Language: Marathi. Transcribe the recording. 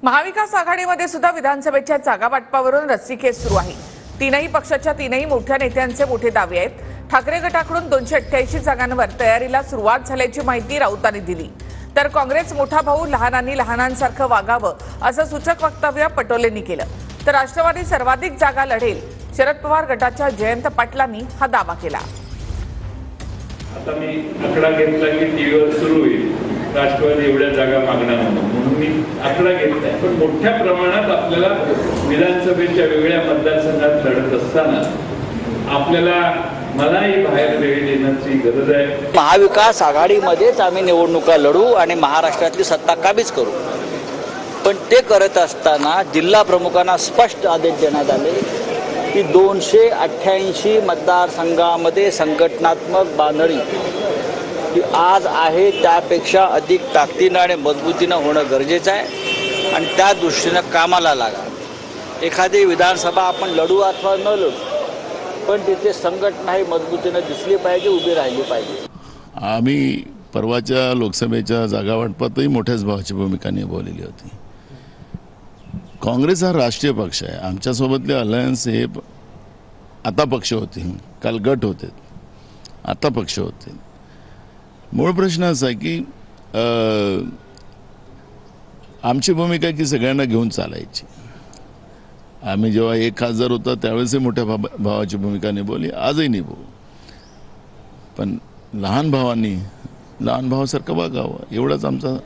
महाविकास आघाडीमध्ये सुद्धा विधानसभेच्या जागा वाटपावरून रस्सीखेच सुरू आहे। तीनही पक्षाच्या तीनही मोठ्या नेत्यांचे मोठे दावे आहेत। ठाकरे गटाकडून 288 जागांवर तयारीला सुरुवात झाल्याची माहिती राऊतांनी दिली, तर काँग्रेस मोठा भाऊ लहानांनी लहानांसारखं वागावं असं सूचक वक्तव्य पटोलेंनी केलं। तर राष्ट्रवादी सर्वाधिक जागा लढेल, शरद पवार गटाच्या जयंत पाटलांनी हा दावा केला। आता मी आकडा घेतला की टीव्हीवर सुरू होईल राष्ट्रवादी एवढ्या जागा मागणार म्हणून मी आकडा घेतलाय, पण मोठ्या प्रमाणात आपल्याला विधानसभेच्या वेगळ्या मतदारसंघात लढत असताना आपल्याला मलाही बाहेर वेळ देण्याची गरज आहे। महाविकास आघाडीमध्येच आम्ही निवडणुका लढू आणि महाराष्ट्रातली सत्ता काबीज करू, पण ते करत असताना जिल्हा प्रमुखांना स्पष्ट आदेश देण्यात आले की 288 मतदारसंघामध्ये संघटनात्मक बांधणी की आज आहे त्यापेक्षा अधिक ताकदीनं आणि मजबूतीनं होणं गरजेचं आहे आणि त्या दृष्टीनं कामाला लागा। एखादी विधानसभा आपण लढू अथवा न लढू, पण तिथे संघटना ही मजबूतीनं दिसली पाहिजे, उभी राहिली पाहिजे। आम्ही परवाच्या लोकसभेच्या जागा वाटपातही मोठ्याच भावाची भूमिका निभावलेली होती। काँग्रेस हा राष्ट्रीय पक्ष आहे, आमच्यासोबतले अलायन्स हे आता पक्ष होतील, काल गट होते, आता पक्ष होतील। मूळ प्रश्न असा आहे की आमची भूमिका की सगळ्यांना घेऊन चालायची। आम्ही जेव्हा 1 खासदार होता त्यावेळेसही मोठ्या भावाची भूमिका निभावली, आजही निभावू, पण लहान भावांनी लहान भावासारखं वागावं एवढाच आमचा